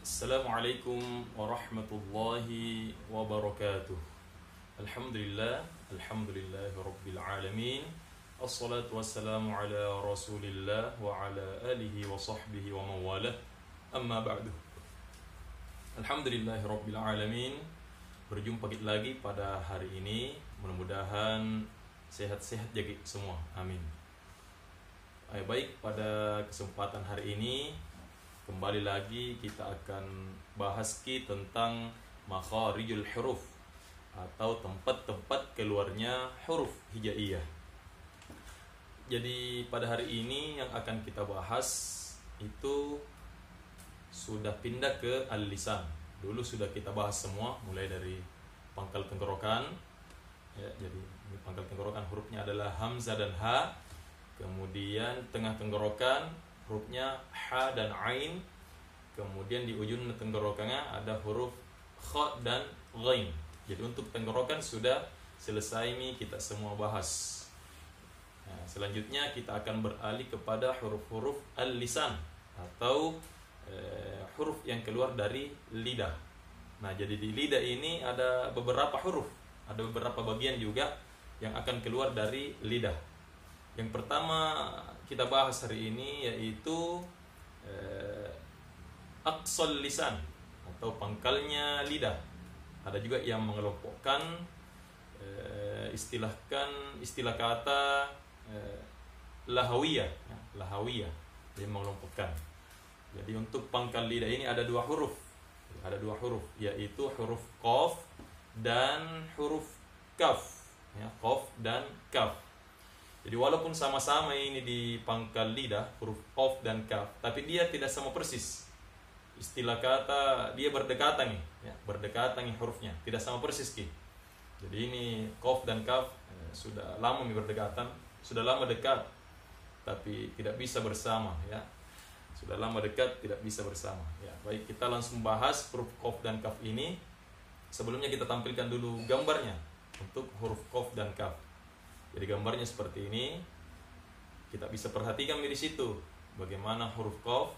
Assalamualaikum warahmatullahi wabarakatuh. Alhamdulillah, alhamdulillahi rabbil alamin. Assalatu wassalamu ala rasulillah wa ala alihi wa sahbihi wa mawalah. Amma ba'du. Alhamdulillahi rabbil alamin. Berjumpa kita lagi pada hari ini. Mudah-mudahan sehat-sehat jadi semua. Amin. Baik, pada kesempatan hari ini kembali lagi kita akan bahas tentang makharijul huruf atau tempat-tempat keluarnya huruf hijaiyah. Jadi pada hari ini yang akan kita bahas itu sudah pindah ke al-lisan. Dulu sudah kita bahas semua mulai dari pangkal tenggorokan. Ya, jadi pangkal tenggorokan hurufnya adalah hamzah dan ha. Kemudian tengah tenggorokan hurufnya ha dan ain. Kemudian di ujung tenggorokannya ada huruf kha dan ghain. Jadi untuk tenggorokan sudah selesai nih kita semua bahas. Nah, selanjutnya kita akan beralih kepada huruf-huruf al-lisan atau huruf yang keluar dari lidah. Nah, jadi di lidah ini ada beberapa huruf, ada beberapa bagian juga yang akan keluar dari lidah. Yang pertama kita bahas hari ini yaitu aqsal lisan atau pangkalnya lidah. Ada juga yang mengelompokkan istilah kata lahawiyah, ya, lahawiyah yang mengelompokkan. Jadi untuk pangkal lidah ini ada dua huruf, yaitu huruf qaf dan huruf kaf, ya, qaf dan kaf. Jadi walaupun sama-sama ini di pangkal lidah huruf qaf dan kaf, tapi dia tidak sama persis. Istilah kata dia berdekatan nih, ya, berdekatan nih hurufnya, tidak sama persis ki. Jadi ini qaf dan kaf sudah lama berdekatan, sudah lama dekat, tapi tidak bisa bersama, ya. Sudah lama dekat tidak bisa bersama. Ya, baik, kita langsung bahas huruf qaf dan kaf ini. Sebelumnya kita tampilkan dulu gambarnya untuk huruf qaf dan kaf. Jadi gambarnya seperti ini. Kita bisa perhatikan di situ bagaimana huruf qaf,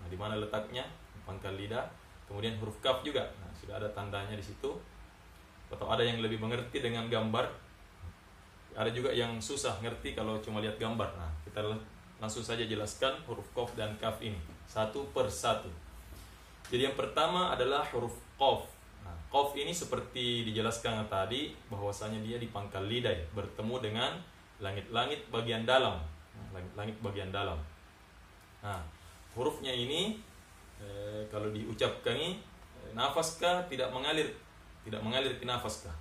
nah, di mana letaknya pangkal lidah. Kemudian huruf kaf juga. Nah, sudah ada tandanya di situ. Atau ada yang lebih mengerti dengan gambar. Ada juga yang susah ngerti kalau cuma lihat gambar. Nah, kita langsung saja jelaskan huruf qaf dan kaf ini satu per satu. Jadi yang pertama adalah huruf qaf. Nah, qaf ini seperti dijelaskan tadi bahwasanya dia di pangkal lidah, ya, bertemu dengan langit-langit bagian dalam. Langit-langit bagian dalam. Nah, hurufnya ini kalau diucapkan ini nafaskah tidak mengalir ke nafaskah,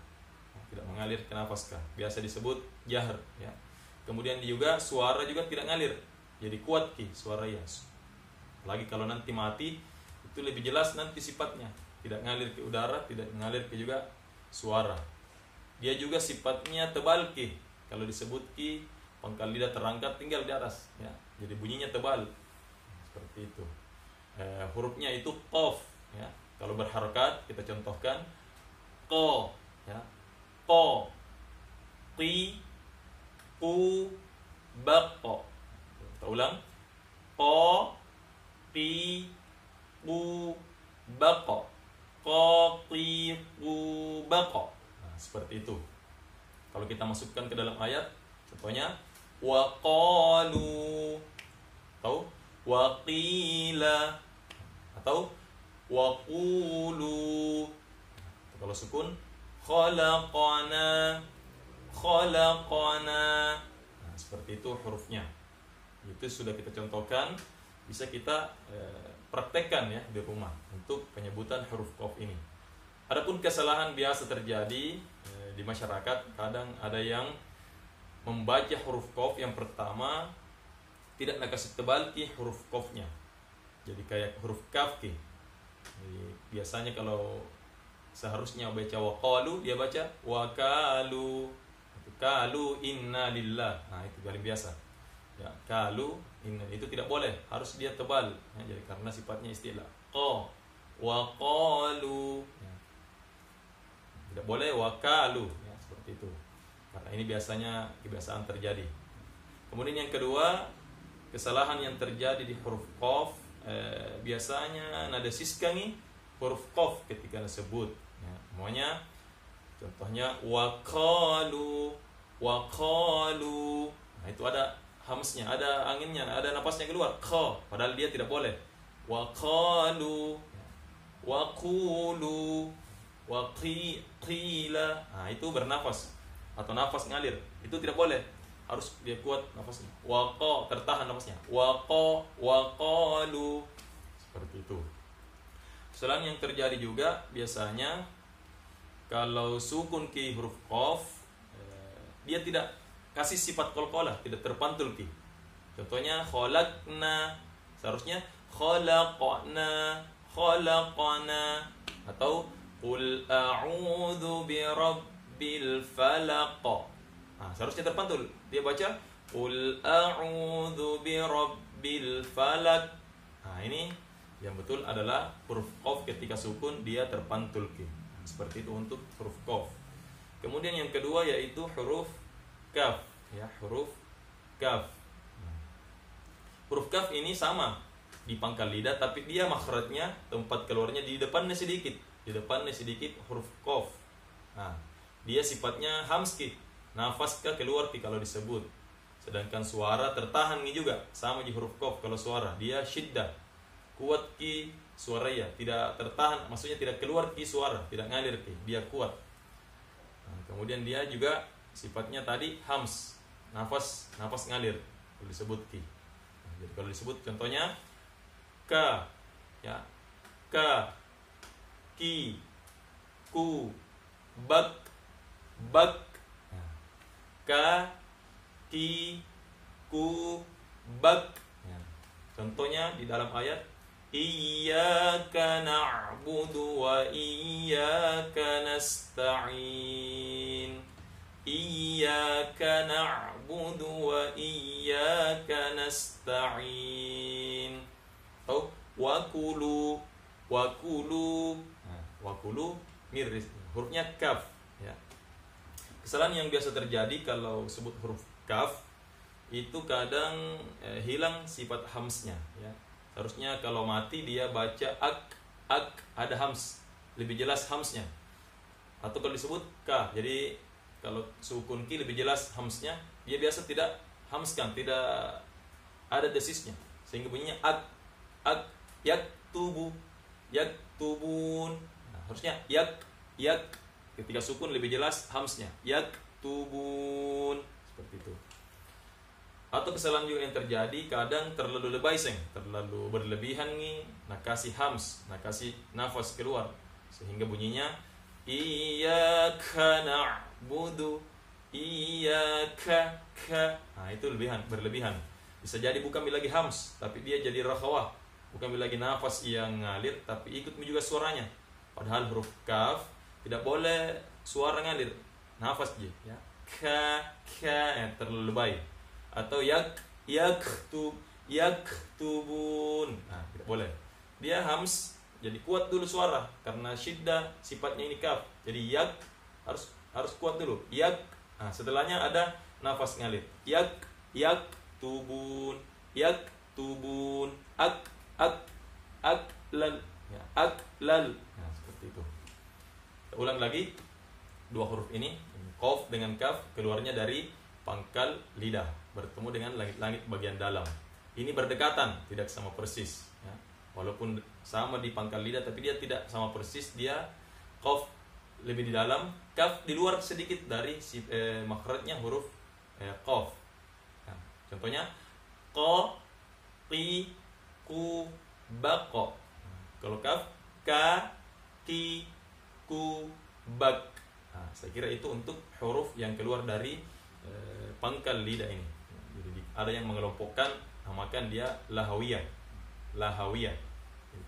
tidak mengalir ke nafaskah, biasa disebut jahr, ya. Kemudian juga suara juga tidak ngalir, jadi kuat ki suara, ya. Lagi kalau nanti mati itu lebih jelas nanti sifatnya, tidak ngalir ke udara, tidak mengalir ke juga suara. Dia juga sifatnya tebal ki, kalau disebut ki pangkal lidah terangkat tinggal di atas, ya. Jadi bunyinya tebal seperti itu. Hurufnya itu qaf, ya. Kalau berharakat kita contohkan qa, ya, qa, qi, qu, baqa. Kita ulang, qa, qi, qu, baqa, qa, qi, qu, baqa. Nah, seperti itu. Kalau kita masukkan ke dalam ayat, contohnya wa qalu, atau wa qila, atau waqulu. Kalau sukun khalaqana. Nah, seperti itu hurufnya. Itu sudah kita contohkan, bisa kita praktekkan, ya, di rumah untuk penyebutan huruf qaf ini. Adapun kesalahan biasa terjadi di masyarakat, kadang ada yang membaca huruf qaf yang pertama tidak nak kasih tebal ki huruf qafnya. Jadi kayak huruf kaf ki. Jadi biasanya kalau seharusnya baca waqalu, dia baca wakalu. Kalu inna lillah. Nah, itu paling biasa. Ya, kalu inna itu tidak boleh, harus dia tebal, ya, jadi karena sifatnya istilah. Qa waqalu. Ya. Tidak boleh wakalu, ya, seperti itu. Karena ini biasanya kebiasaan terjadi. Kemudian yang kedua, kesalahan yang terjadi di huruf qaf biasanya nada siskangi huruf qaf ketika disebut ya. Semuanya contohnya waqalu. Nah, itu ada hamsnya, ada anginnya, ada napasnya keluar kha, padahal dia tidak boleh. Waqalu, waqulu, waqila. Nah, itu bernafas atau nafas ngalir. Itu tidak boleh. Harus dia kuat nafasnya. Waqa, tertahan nafasnya. Waqalu. Seperti itu. Selain yang terjadi juga biasanya kalau sukun ki huruf qaf, dia tidak kasih sifat qalqalah, tidak terpantul ki. Contohnya khalaqna, seharusnya khalaqna atau qul a'udzu birabbil falaq. Nah, seharusnya terpantul. Dia baca qul a'udzu birabbil falaq. Nah, ini yang betul adalah huruf qaf ketika sukun dia terpantul ki. Seperti itu untuk huruf qaf. Kemudian yang kedua yaitu huruf kaf, ya, huruf kaf. Huruf kaf ini sama di pangkal lidah, tapi dia makhrajnya, tempat keluarnya di depannya sedikit. Di depannya sedikit huruf qaf. Nah, dia sifatnya hamski, nafas keluar ki kalau disebut. Sedangkan suara tertahan nih juga, sama di huruf qaf. Kalau suara dia syiddah, kuat ki suara ya, tidak tertahan, maksudnya tidak keluar ki suara, tidak ngalir ki, dia kuat. Nah, kemudian dia juga sifatnya tadi hams, nafas ngalir kalau disebut ki. Nah, jadi kalau disebut contohnya ka, ya, ka, ki, ku, bak. Nah, ka, ki, ku, bak. Ya. Contohnya di dalam ayat Iyyaka na'budu wa iyyaka nasta'in. Iyyaka na'budu wa iyyaka nasta'in. Atau wakulu. Nah, wakulu miris, hurufnya kaf, ya. Kesalahan yang biasa terjadi kalau sebut huruf kaf itu kadang hilang sifat hamsnya, ya. Harusnya kalau mati dia baca ak, ada hams, lebih jelas hamsnya. Atau kalau disebut ka, jadi kalau sukun ki lebih jelas hamsnya, dia biasa tidak hamskan, tidak ada desisnya, sehingga bunyinya ak, yaktubun. Nah, harusnya yak, ketika sukun lebih jelas hamsnya, yaktubun, seperti itu. Atau kesalahan juga yang terjadi kadang terlalu lebay, terlalu berlebihan nih, nak kasih hams, nak kasih nafas keluar, sehingga bunyinya iyyaka na'budu, iyyaka ka. Nah, itu berlebihan. Bisa jadi bukan lagi hams, tapi dia jadi rakhawah, bukan lagi nafas yang ngalir, tapi ikut juga suaranya. Padahal huruf kaf tidak boleh suara ngalir, nafas aja, ya. Ka, terlalu lebay. Atau yaktubun. Nah, tidak boleh. Dia hams, jadi kuat dulu suara karena syiddah sifatnya ini kaf. Jadi harus kuat dulu. Nah, setelahnya ada nafas ngalir. Yaktubun. Aklal. Ya, aklal. Nah, seperti itu. Kita ulang lagi dua huruf ini, qaf dengan kaf, keluarnya dari pangkal lidah, bertemu dengan langit-langit bagian dalam. Ini berdekatan, tidak sama persis, ya. Walaupun sama di pangkal lidah, tapi dia tidak sama persis. Dia qaf lebih di dalam, kaf di luar sedikit dari makhrajnya huruf qaf. Nah, contohnya qa, qi, ku, baqa. Kalau kaf ka, ki, ku, bak. Nah, saya kira itu untuk huruf yang keluar dari pangkal lidah ini. Jadi ada yang mengelompokkan, namakan dia lahawiyah,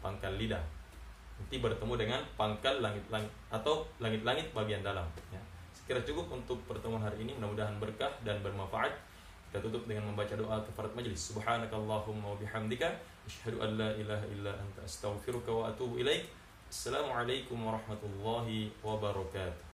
pangkal lidah. Nanti bertemu dengan pangkal langit-langit atau langit-langit bagian dalam, ya. Sekira cukup untuk pertemuan hari ini, mudah-mudahan berkah dan bermanfaat. Kita tutup dengan membaca doa kafarat majelis. Subhanakallahumma wa bihamdika asyhadu an la ilaha illa anta astaghfiruka wa atubu ilaik. Assalamualaikum warahmatullahi wabarakatuh.